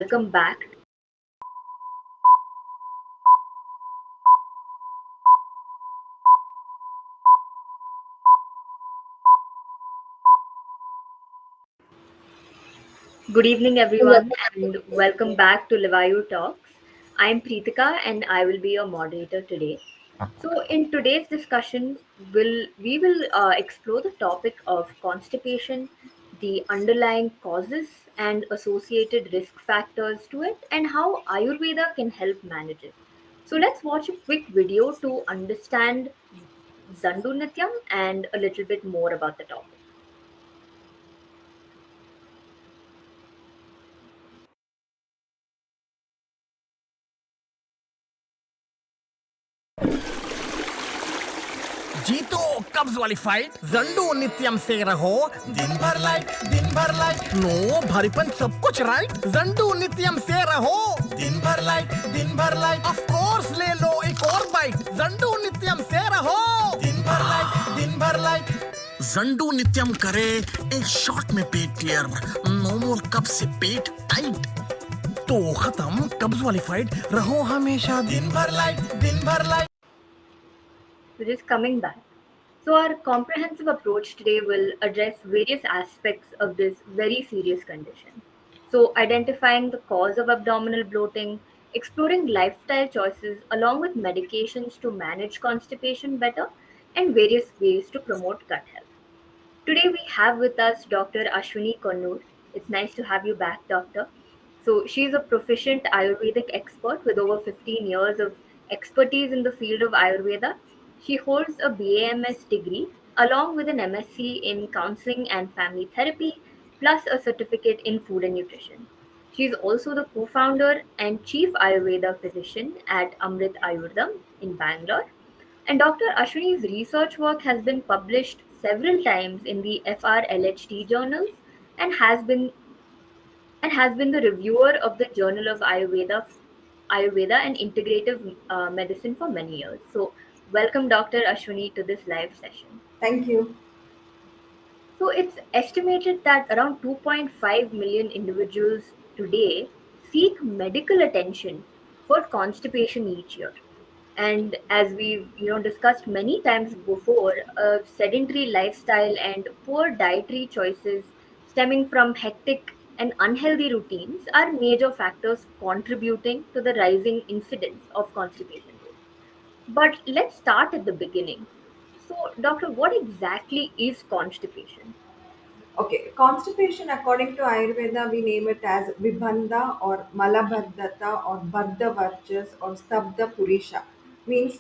Welcome back. Good evening, everyone, and welcome back to Livayu Talks. I'm Preetika, and I will be your moderator today. So, in today's discussion, we will explore the topic of constipation, the underlying causes and associated risk factors to it, and how Ayurveda can help manage it. So, let's watch a quick video to understand Zandu Nityam and a little bit more about the topic. जीतो कब्ज वाली fight Zandu नित्यम से रहो दिन भर light no भारीपन सब कुछ राइट जंडू नित्यम से रहो दिन भर लाइट ऑफ कोर्स ले लो एक और बाइट जंडू नित्यम से रहो दिन भर लाइट जंडू नित्यम करे एक शॉट में पेट क्लियर नो मोर कब से पेट टाइट तो खत्म कब्ज वाली फाइट रहो हमेशा दिन भर light So, just coming back. So, our comprehensive approach today will address various aspects of this very serious condition. So, identifying the cause of abdominal bloating, exploring lifestyle choices along with medications to manage constipation better, and various ways to promote gut health. Today we have with us Dr. Ashwini Konnur. It's nice to have you back, Doctor. So she's a proficient Ayurvedic expert with over 15 years of expertise in the field of Ayurveda. She holds a BAMS degree along with an MSc in counseling and family therapy, plus a certificate in food and nutrition. She is also the co-founder and chief Ayurveda physician at Amrit Ayurvedam in Bangalore, and Dr. Ashwini's research work has been published several times in the FRLHT journals and has been the reviewer of the Journal of Ayurveda and Integrative Medicine for many years. So, welcome Dr. Ashwini to this live session. Thank you. So it's estimated that around 2.5 million individuals today seek medical attention for constipation each year. And as we've discussed many times before, a sedentary lifestyle and poor dietary choices stemming from hectic and unhealthy routines are major factors contributing to the rising incidence of constipation. But let's start at the beginning. So, doctor, what exactly is constipation? Okay, constipation according to Ayurveda, we name it as Vibhanda or Malabhaddata or Baddha Varjas or Stabda Purisha. Means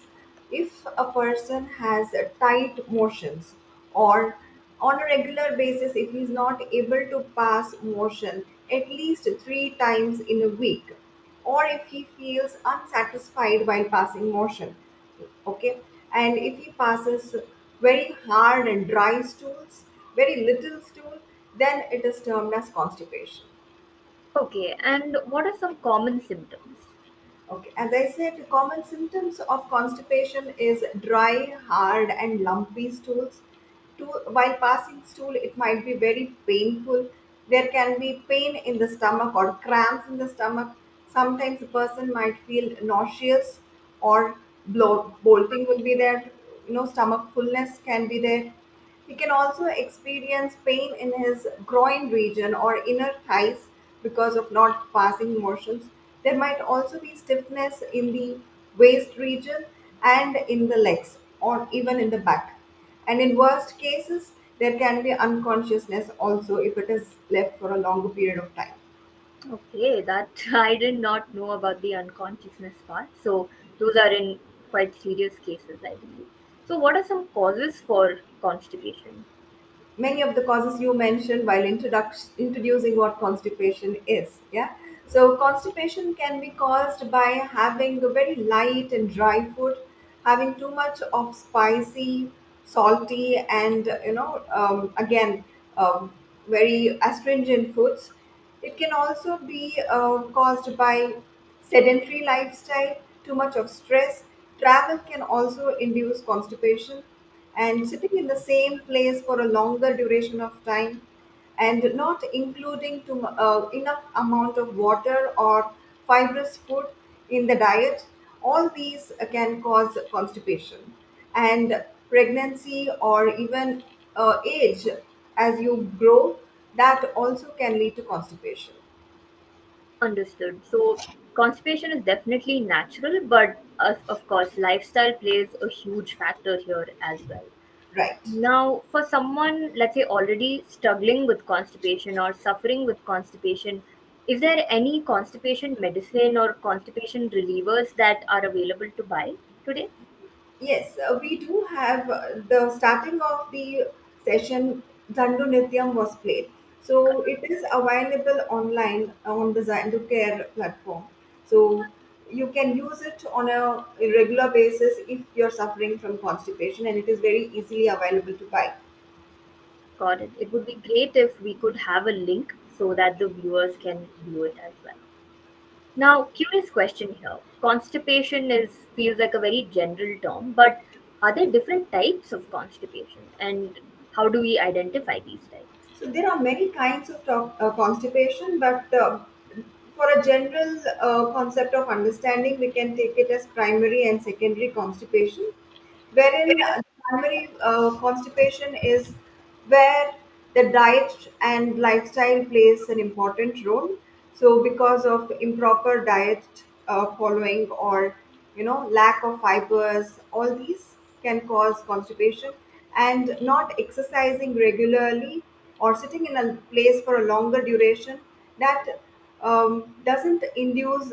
if a person has tight motions or on a regular basis, if he is not able to pass motion at least 3 times in a week, or if he feels unsatisfied while passing motion, okay, and if he passes very hard and dry stools, very little stool, then it is termed as constipation. Okay, and what are some common symptoms? Okay, as I said, common symptoms of constipation is dry, hard, and lumpy stools. While passing stool, it might be very painful. There can be pain in the stomach or cramps in the stomach. Sometimes a person might feel nauseous or bolting will be there. Stomach fullness can be there. He can also experience pain in his groin region or inner thighs because of not passing motions. There might also be stiffness in the waist region and in the legs or even in the back. And in worst cases, there can be unconsciousness also if it is left for a longer period of time. Okay, that I did not know about the unconsciousness part. So those are in quite serious cases, I believe. So what are some causes for constipation? Many of the causes you mentioned while introducing what constipation is. Yeah. So constipation can be caused by having a very light and dry food, having too much of spicy, salty, and again very astringent foods. It can also be caused by sedentary lifestyle, too much of stress. Travel can also induce constipation, and sitting in the same place for a longer duration of time, and not including enough amount of water or fibrous food in the diet. All these can cause constipation. And pregnancy or even age as you grow, that also can lead to constipation. Understood. So constipation is definitely natural, but of course, lifestyle plays a huge factor here as well. Right. Now, for someone, let's say, already struggling with constipation or suffering with constipation, is there any constipation medicine or constipation relievers that are available to buy today? Yes, we do have the starting of the session. Zandu Nityam was played, so it is available online on the Zandu Care platform. So you can use it on a regular basis if you're suffering from constipation, and it is very easily available to buy. Got it. It would be great if we could have a link so that the viewers can view it as well. Now, curious question here. Constipation is feels like a very general term, but are there different types of constipation, and how do we identify these types? So there are many kinds of constipation, but for a general concept of understanding, we can take it as primary and secondary constipation, wherein primary constipation is where the diet and lifestyle plays an important role. So because of improper diet following, or lack of fibers, all these can cause constipation. And not exercising regularly or sitting in a place for a longer duration, that doesn't induce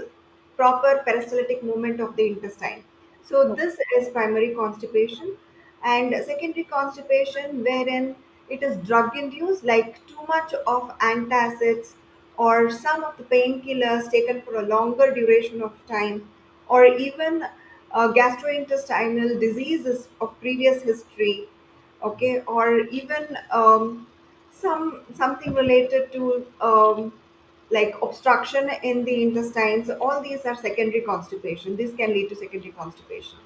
proper peristaltic movement of the intestine. So Okay. this is primary constipation. And secondary constipation, wherein it is drug induced, like too much of antacids or some of the painkillers taken for a longer duration of time, or even gastrointestinal diseases of previous history, okay, or even something related to like obstruction in the intestines. All these are secondary constipation. This can lead to secondary constipation.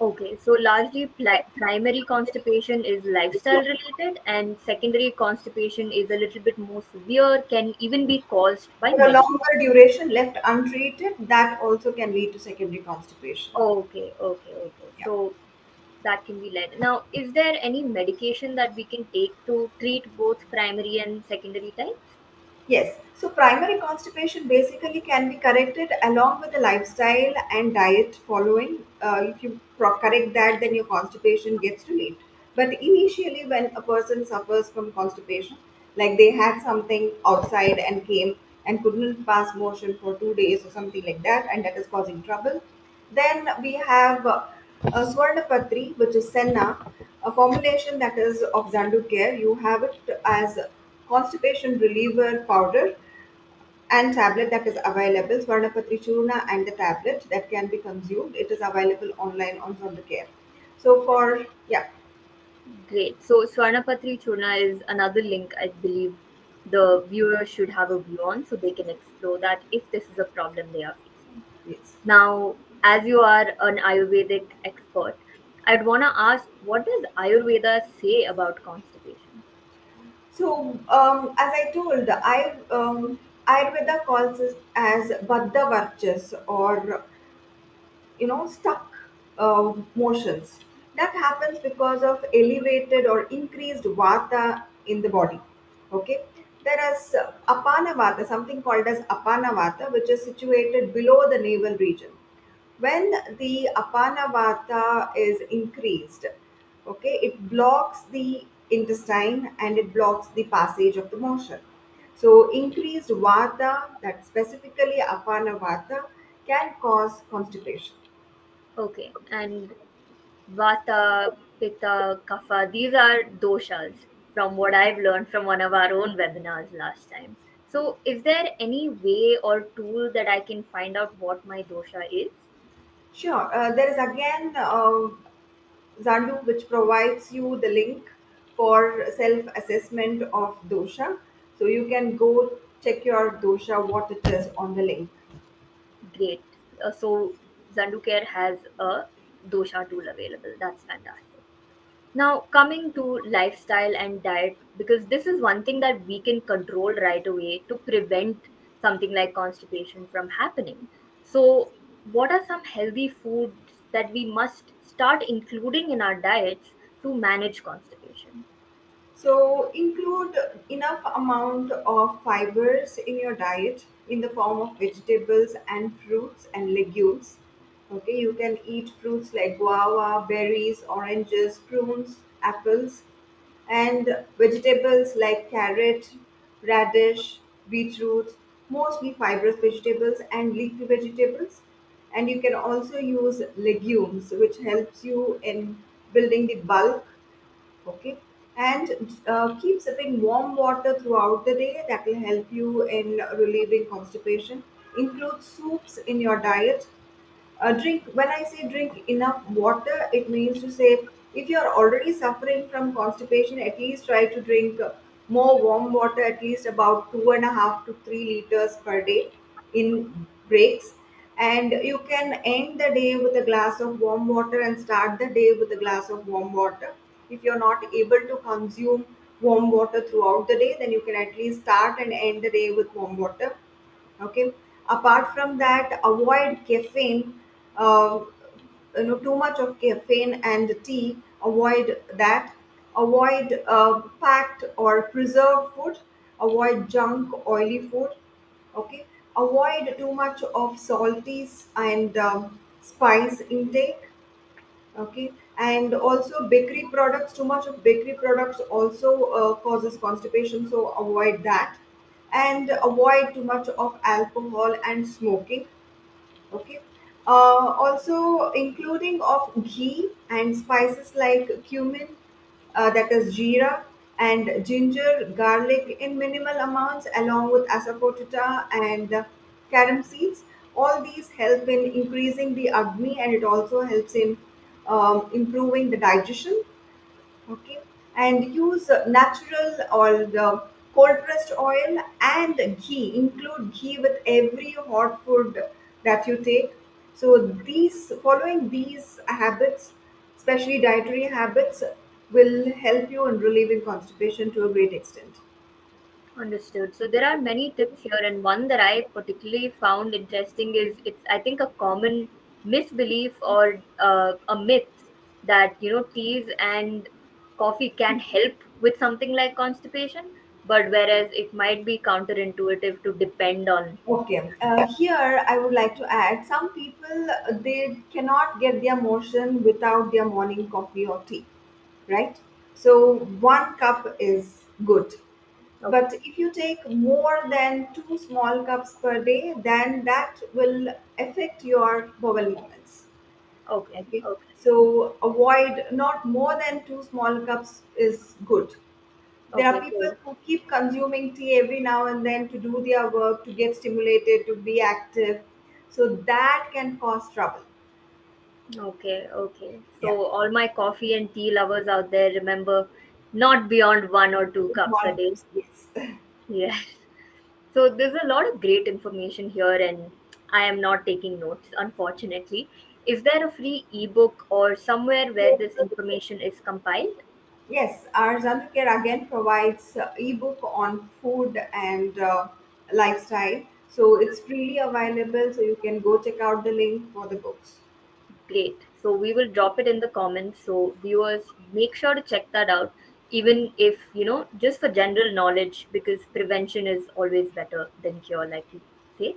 Okay, so largely primary constipation is lifestyle related, and secondary constipation is a little bit more severe, can even be caused by For a medication. longer duration left untreated, that also can lead to secondary constipation. Okay, okay, okay. Yeah. So that can be led. Now, is there any medication that we can take to treat both primary and secondary types? Yes, so primary constipation basically can be corrected along with the lifestyle and diet following. If you correct that, then your constipation gets relieved. But initially, when a person suffers from constipation, like they had something outside and came and couldn't pass motion for 2 days or something like that, and that is causing trouble, then we have Swarnapatri, which is Senna, a formulation that is of Zandu Care. You have it as constipation reliever powder and tablet that is available. Swarnapatri Churna and the tablet that can be consumed. It is available online on Zandu Care. So for yeah, Great. So Swarnapatri Churna is another link I believe the viewer should have a view on so they can explore that if this is a problem they are facing. yes. Now, as you are an Ayurvedic expert, I'd want to ask what does Ayurveda say about constipation? So as I told, Ayurveda calls it as Baddha Varchas, or stuck motions. That happens because of elevated or increased vata in the body. Okay, there is apana vata, something called as apana vata, which is situated below the navel region. When the apana vata is increased, okay, it blocks the intestine and it blocks the passage of the motion. So increased vata, that specifically apana vata, can cause constipation. Okay, and Vata, Pitta, Kapha, these are doshas from what I've learned from one of our own webinars last time. So, is there any way or tool that I can find out what my dosha is? Sure. There is again Zandu, which provides you the link for self assessment of dosha. So you can go check your dosha, what it is on the link. Great. So, Zanducare has a dosha tool available. That's fantastic. Now, coming to lifestyle and diet, because this is one thing that we can control right away to prevent something like constipation from happening. So, what are some healthy foods that we must start including in our diets to manage constipation? So include enough amount of fibers in your diet in the form of vegetables and fruits and legumes. Okay, you can eat fruits like guava, berries, oranges, prunes, apples, and vegetables like carrot, radish, beetroot, mostly fibrous vegetables and leafy vegetables. And you can also use legumes, which helps you in building the bulk. Okay, and keep sipping warm water throughout the day. That will help you in relieving constipation. Include soups in your diet. Drink, when I say drink enough water, it means to say if you're already suffering from constipation, at least try to drink more warm water, at least about 2.5 to 3 liters per day in breaks. And you can end the day with a glass of warm water and start the day with a glass of warm water. If you're not able to consume warm water throughout the day, then you can at least start and end the day with warm water. Okay, apart from that, avoid caffeine. uh, Too much of caffeine and tea, avoid that. Avoid packed or preserved food. Avoid junk oily food. Okay, avoid too much of salties and spice intake. Okay, and also bakery products, too much of bakery products also causes constipation, so avoid that. And avoid too much of alcohol and smoking. Okay, also including of ghee and spices like cumin, that is jeera, and ginger, garlic in minimal amounts, along with asafoetida and carom seeds. All these help in increasing the agni, and it also helps in improving the digestion. Okay, and use natural or the cold pressed oil and ghee. Include ghee with every hot food that you take. So these, following these habits, especially dietary habits, will help you in relieving constipation to a great extent. Understood. So there are many tips here, and one that I particularly found interesting is it's, I think, a common misbelief or a myth that, teas and coffee can help with something like constipation, but whereas it might be counterintuitive to depend on. Okay, here I would like to add some people, they cannot get their motion without their morning coffee or tea, right? So one cup is good. Okay, But if you take more than two small cups per day, then that will affect your bowel movements. okay, Okay. okay, So avoid not more than two small cups is good. There are okay. people So who keep consuming tea every now and then to do their work, to get stimulated, to be active. So that can cause trouble. okay, okay. Yeah. So all my coffee and tea lovers out there, remember, not beyond 1 or 2 cups a Small day. cups, yes. Yes. So there's a lot of great information here, and I am not taking notes, unfortunately. Is there a free ebook or somewhere where this information is compiled? Yes, our Care again provides ebook on food and lifestyle. So it's freely available. So you can go check out the link for the books. Great. So we will drop it in the comments. So viewers, make sure to check that out, even if, just for general knowledge, because prevention is always better than cure, like we say.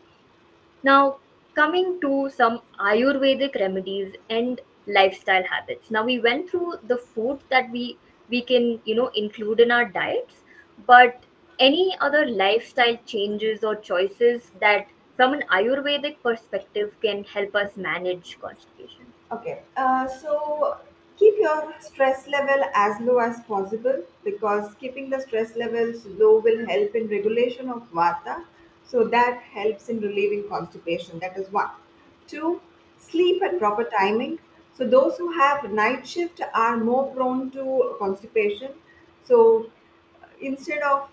Now, coming to some Ayurvedic remedies and lifestyle habits. Now, we went through the food that we can, include in our diets, but any other lifestyle changes or choices that from an Ayurvedic perspective can help us manage constipation? Okay, so keep your stress level as low as possible, because keeping the stress levels low will help in regulation of vata. So that helps in relieving constipation. That is one. Two, sleep at proper timing. So those who have night shift are more prone to constipation. So instead of,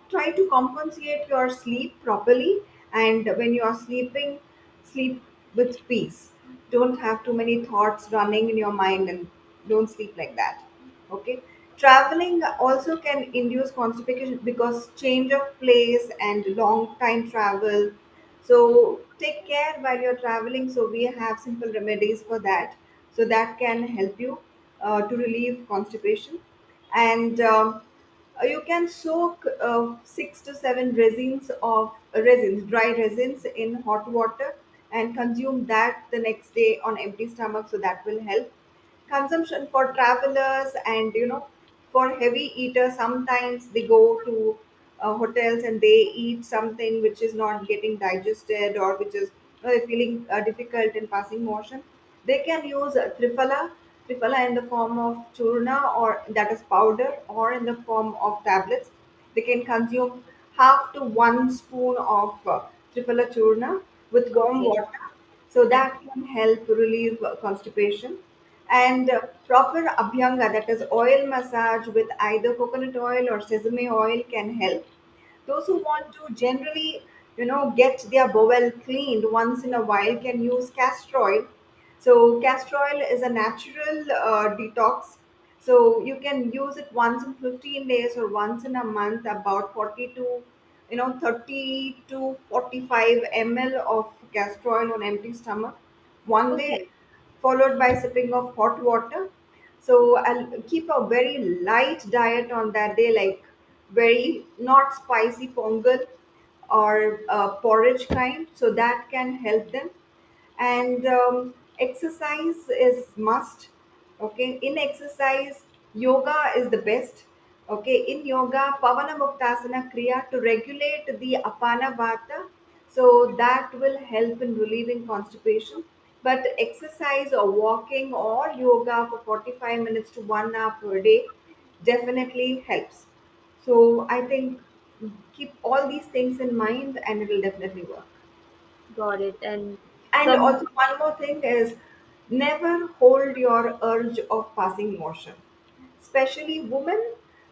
try to compensate your sleep properly, and when you are sleeping, sleep with peace. Don't have too many thoughts running in your mind, and don't sleep like that. Okay, traveling also can induce constipation because change of place and long time travel. So take care while you're traveling. So we have simple remedies for that. So that can help you to relieve constipation. And you can soak 6 to 7 resins of dry resins in hot water and consume that the next day on empty stomach. So that will help. Consumption for travelers and for heavy eaters, sometimes they go to hotels and they eat something which is not getting digested, or which is they're feeling difficult in passing motion. They can use triphala in the form of churna, or that is powder, or in the form of tablets. They can consume half to 1 spoon of triphala churna with warm Okay. water. So that can help relieve constipation. And proper abhyanga, that is oil massage with either coconut oil or sesame oil, can help. Those who want to generally get their bowel cleaned once in a while can use castor oil. So castor oil is a natural detox. So you can use it once in 15 days or once in a month, about 40 to 30 to 45 ml of castor oil on empty stomach one day, Okay. followed by sipping of hot water. So I'll keep a very light diet on that day, like very not spicy pongal or porridge kind. So that can help them. And exercise is must. Okay, in exercise, yoga is the best. Okay, in yoga, pavana muktasana kriya to regulate the apana vata, so that will help in relieving constipation. But exercise or walking or yoga for 45 minutes to 1 hour per day definitely helps. So I think keep all these things in mind and it will definitely work. Got it. And And some also, one more thing is, never hold your urge of passing motion. Especially women,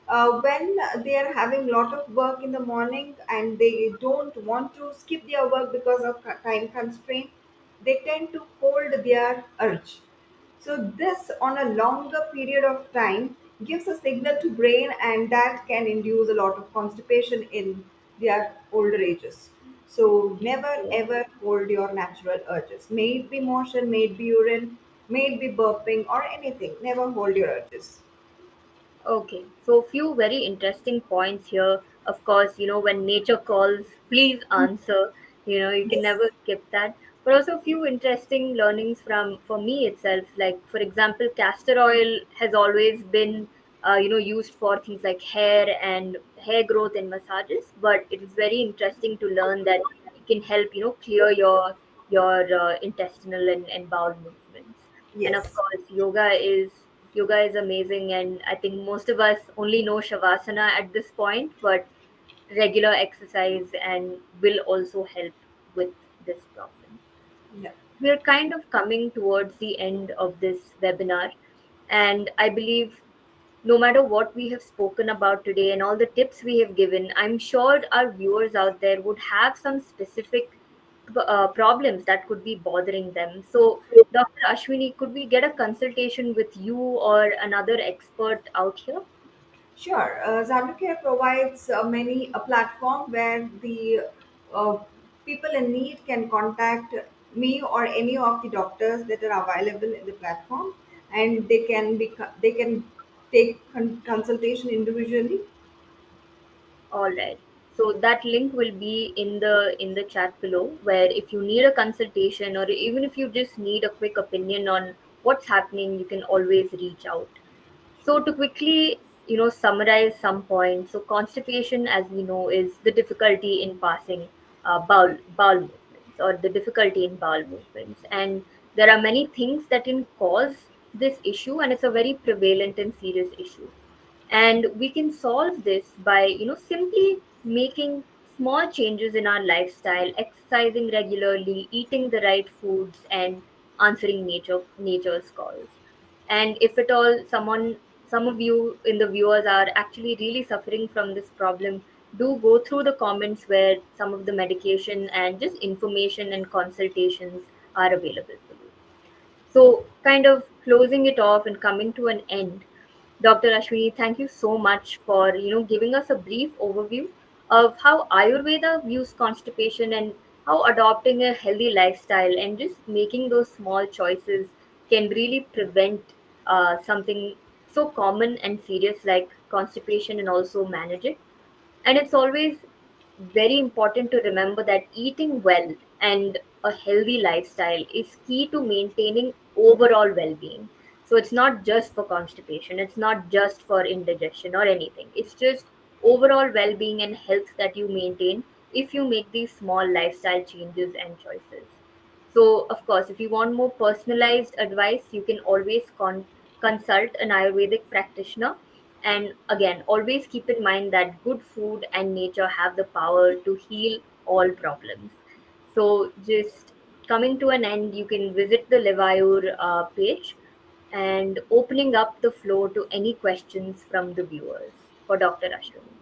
when they are having a lot of work in the morning and they don't want to skip their work because of time constraint, they tend to hold their urge. So this on a longer period of time gives a signal to brain, and that can induce a lot of constipation in their older ages. So never okay. ever hold your natural urges. May it be motion, may it be urine, may it be burping or anything. Never hold your urges. Okay, so few very interesting points here. Of course, when nature calls, please answer. You can Yes. never skip that. But also few interesting learnings from for me itself. Like for example, castor oil has always been used for things like hair and hair growth and massages. But it is very interesting to learn that it can help clear your intestinal and bowel movements. And of Yes. course, yoga is amazing, and I think most of us only know shavasana at this point, but regular exercise and will also help with this problem. Yeah. We're kind of coming towards the end of this webinar, and I believe no matter what we have spoken about today and all the tips we have given, I'm sure our viewers out there would have some specific problems that could be bothering them. So, Dr. Ashwini, could we get a consultation with you or another expert out here? Sure. Zanducare provides many a platform where the uh, people in need can contact me or any of the doctors that are available in the platform, and they can take consultation individually. All right. So that link will be in the chat below, where if you need a consultation or even if you just need a quick opinion on what's happening, you can always reach out. So to quickly, summarize some points. So constipation, as we know, is the difficulty in passing bowel movements, or the difficulty in bowel movements, and there are many things that can cause this issue, and it's a very prevalent and serious issue. And we can solve this by simply making small changes in our lifestyle, exercising regularly, eating the right foods, and answering nature's calls. And if at all some of you in the viewers are actually really suffering from this problem, do go through the comments where some of the medication and just information and consultations are available for you. So kind of closing it off and coming to an end, Dr. Ashwini, thank you so much for giving us a brief overview of how Ayurveda views constipation and how adopting a healthy lifestyle and just making those small choices can really prevent something so common and serious like constipation and also manage it. And it's always very important to remember that eating well and a healthy lifestyle is key to maintaining overall well being. So it's not just for constipation, it's not just for indigestion or anything. It's just overall well being and health that you maintain if you make these small lifestyle changes and choices. So, of course, if you want more personalized advice, you can always consult an Ayurvedic practitioner. And again, always keep in mind that good food and nature have the power to heal all problems. So, just coming to an end, you can visit the Levayur page and opening up the floor to any questions from the viewers for Dr. Ashwini.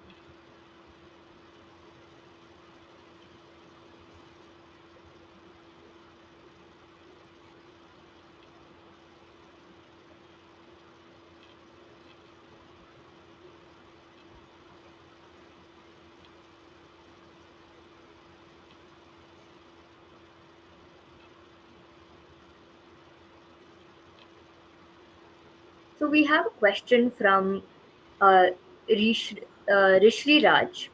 So, we have a question from uh, Rish, Rishri Raj.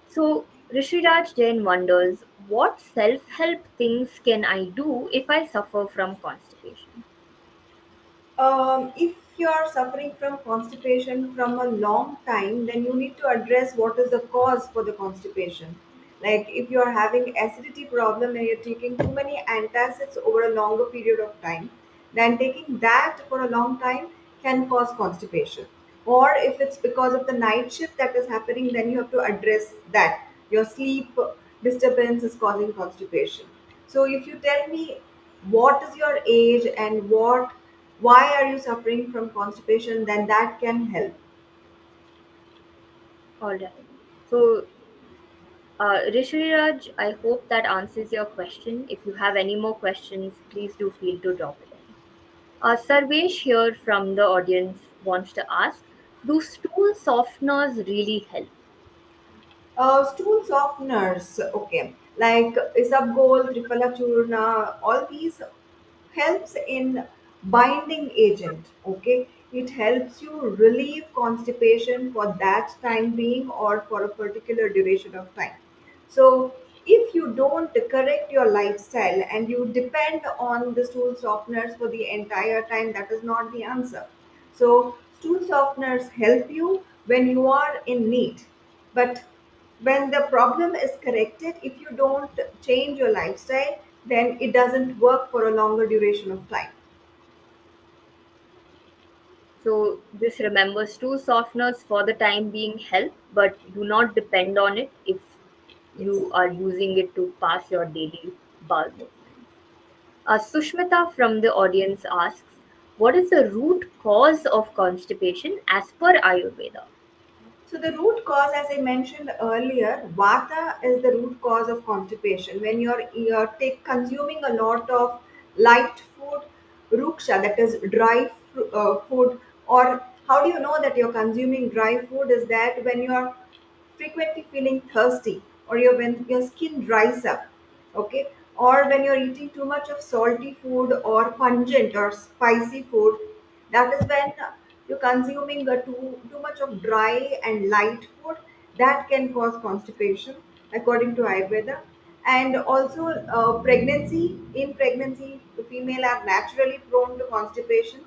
So, Rishiraj Jain wonders, what self help things can I do if I suffer from constipation? If you are suffering from constipation from a long time, then you need to address what is the cause for the constipation. Like if you are having acidity problem and you're taking too many antacids over a longer period of time, then taking that for a long time can cause constipation. Or if it's because of the night shift that is happening, then you have to address that. Your sleep disturbance is causing constipation. So if you tell me what is your age and why are you suffering from constipation, then that can help. Alright. So, Rishiraj, I hope that answers your question. If you have any more questions, please do feel to drop it in. Sarvesh here from the audience wants to ask, do stool softeners really help? Stool softeners, okay, like isabgol, trifala all these helps in binding agent. Okay, it helps you relieve constipation for that time being or for a particular duration of time. So if you don't correct your lifestyle and you depend on the stool softeners for the entire time, that is not the answer. So stool softeners help you when you are in need, but when the problem is corrected, if you don't change your lifestyle, then it doesn't work for a longer duration of time. So, just remember stool softeners for the time being help, but do not depend on it if Yes. you are using it to pass your daily bowel movements. Sushmita from the audience asks, what is the root cause of constipation as per Ayurveda? So the root cause, as I mentioned earlier, vata is the root cause of constipation. When you're consuming a lot of light food, ruksha, that is dry food, or how do you know that you're consuming dry food? Is that when you're frequently feeling thirsty, or when your skin dries up, okay, or when you're eating too much of salty food or pungent or spicy food, that is when you're consuming too much of dry and light food. That can cause constipation according to Ayurveda. And also pregnancy, in pregnancy the female are naturally prone to constipation.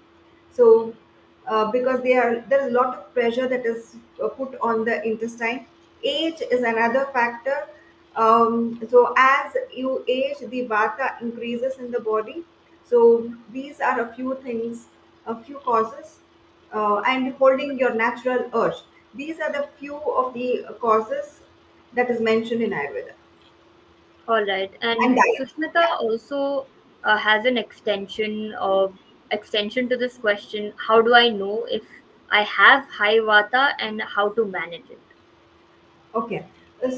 So because there is a lot of pressure that is put on the intestine. Age is another factor. So as you age, the vata increases in the body. So these are a few things, a few causes, and holding your natural urge. These are the few of the causes that is mentioned in Ayurveda. All right, And and diet. Sushmita Yeah. also has an extension to this question. How do I know if I have high vata and how to manage it? Okay.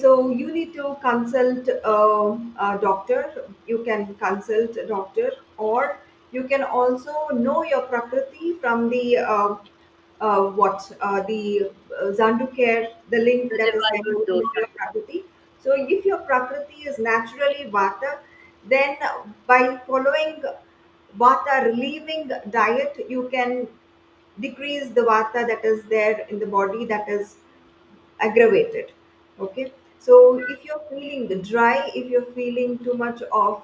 So you need to consult a doctor. You can consult a doctor, or you can also know your prakriti from the the Zandu care, the link The that is having revival to know dosha. your Prakriti. So if your Prakriti is naturally Vata, then by following Vata relieving diet, you can decrease the Vata that is there in the body that is aggravated. Okay, so if you're feeling dry, if you're feeling too much of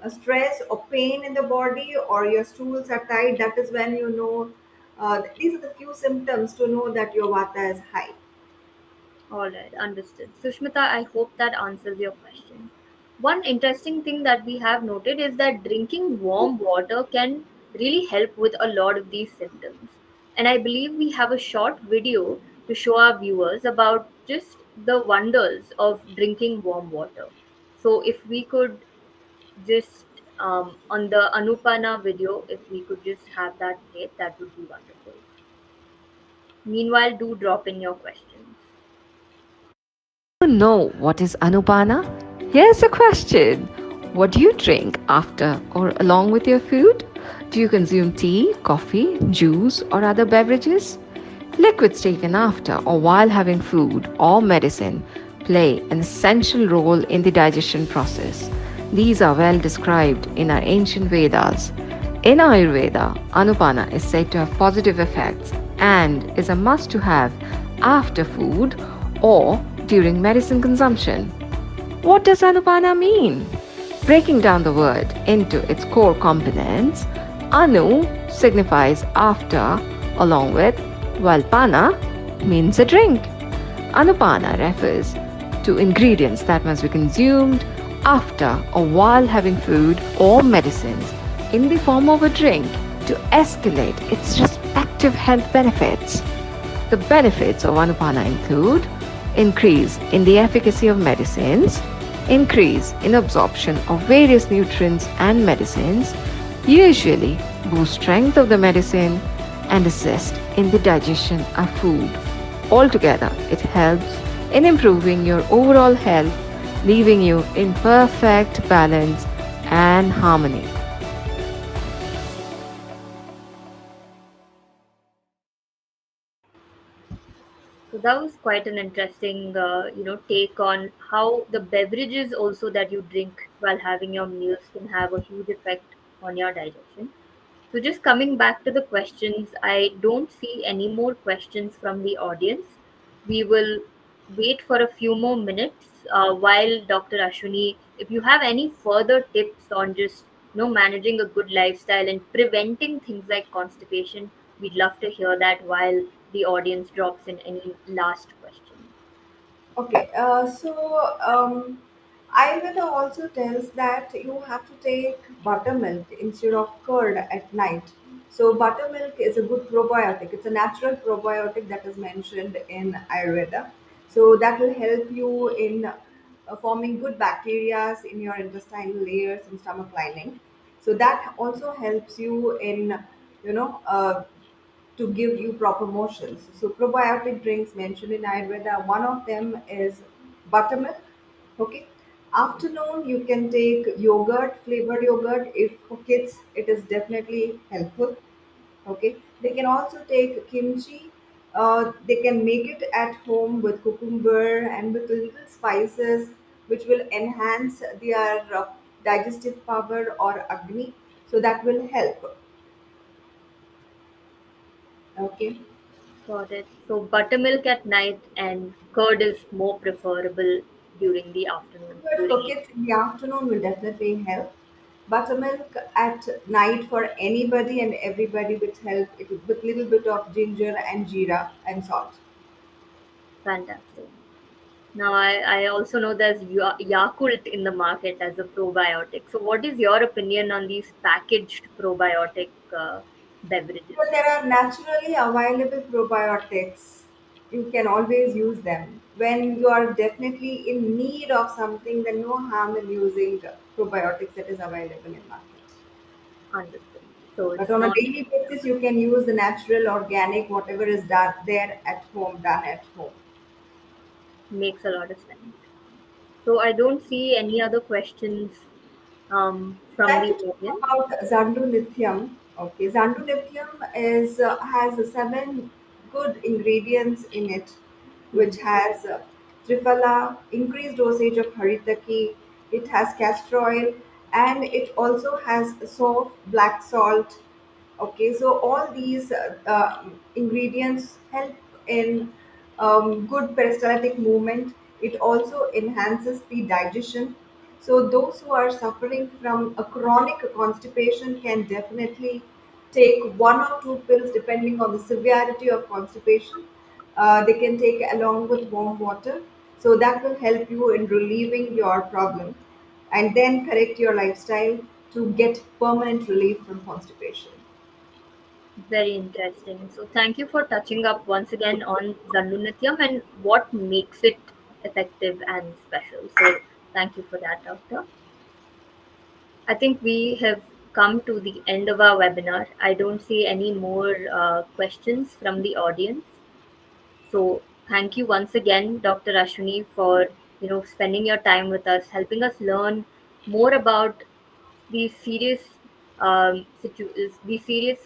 stress or pain in the body, or your stools are tight, that is when you know, these are the few symptoms to know that your vata is high. All right, understood. Sushmita, I hope that answers your question. One interesting thing that we have noted is that drinking warm water can really help with a lot of these symptoms. And I believe we have a short video to show our viewers about just the wonders of drinking warm water. So if we could just on the Anupana video, if we could just have that played, that would be wonderful. Meanwhile, do drop in your questions. You know what is Anupana? Here's a question. What do you drink after or along with your food? Do you consume tea, coffee, juice, or other beverages? Liquids taken after or while having food or medicine play an essential role in the digestion process. These are well described in our ancient Vedas. In Ayurveda, Anupana is said to have positive effects and is a must to have after food or during medicine consumption. What does Anupana mean? Breaking down the word into its core components, Anu signifies after, along with, while Pana means a drink. Anupana refers to ingredients that must be consumed after or while having food or medicines in the form of a drink to escalate its respective health benefits. The benefits of Anupana include increase in the efficacy of medicines, increase in absorption of various nutrients and medicines, usually boost strength of the medicine, and assist in the digestion of food. Altogether, it helps in improving your overall health, leaving you in perfect balance and harmony. So that was quite an interesting, take on how the beverages also that you drink while having your meals can have a huge effect on your digestion. So just coming back to the questions, I don't see any more questions from the audience. We will wait for a few more minutes while Dr. Ashwini, if you have any further tips on just managing a good lifestyle and preventing things like constipation, we'd love to hear that while the audience drops in any last questions. Okay, Ayurveda also tells that you have to take buttermilk instead of curd at night. So buttermilk is a good probiotic. It's a natural probiotic that is mentioned in Ayurveda. So that will help you in forming good bacteria in your intestinal layers and stomach lining. So that also helps you in, you know, uh, to give you proper motions. So probiotic drinks mentioned in Ayurveda, one of them is buttermilk. Okay. Afternoon, you can take yogurt, flavored yogurt. If for kids, it is definitely helpful. Okay. They can also take kimchi. They can make it at home with cucumber and with little spices, which will enhance their digestive power or agni. So that will help. Okay. Got it. So buttermilk at night and curd is more preferable during the afternoon, But during for kids in the afternoon will definitely help. Buttermilk at night for anybody and everybody with help it, with little bit of ginger and jeera and salt. fantastic. Now, I also know there's Yakult in the market as a probiotic. So, what is your opinion on these packaged probiotic beverages? So there are naturally available probiotics. You can always use them. When you are definitely in need of something, then no harm in using probiotics that is available in market. Understood. So, But it's on a not daily basis, you can use the natural, organic, whatever is done there at home, done at home. makes a lot of sense. So, I don't see any other questions I'd from like the to talk audience. about Zandu Lithium. Okay, Xanthodyptium is has seven good ingredients in it, which Mhm. has triphala, increased dosage of haritaki. It has castor oil, and it also has soft black salt. Okay, so all these ingredients help in good peristaltic movement. It also enhances the digestion. So those who are suffering from a chronic constipation can definitely take one or two pills depending on the severity of constipation. They can take along with warm water. So that will help you in relieving your problem and then correct your lifestyle to get permanent relief from constipation. Very interesting. So thank you for touching up once again on Zandu and what makes it effective and special. So thank you for that, Doctor. I think we have come to the end of our webinar. I don't see any more questions from the audience. So thank you once again, Dr. Ashwini, for spending your time with us, helping us learn more about these serious these serious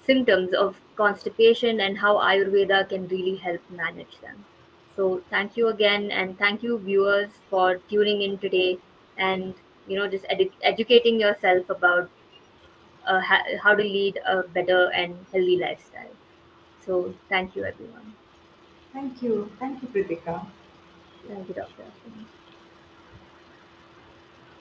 symptoms of constipation and how Ayurveda can really help manage them. So thank you again, and thank you viewers for tuning in today and just educating yourself about how to lead a better and healthy lifestyle. So thank you everyone. Thank you. Thank you, Pritika. Thank you, Dr. Ashwini.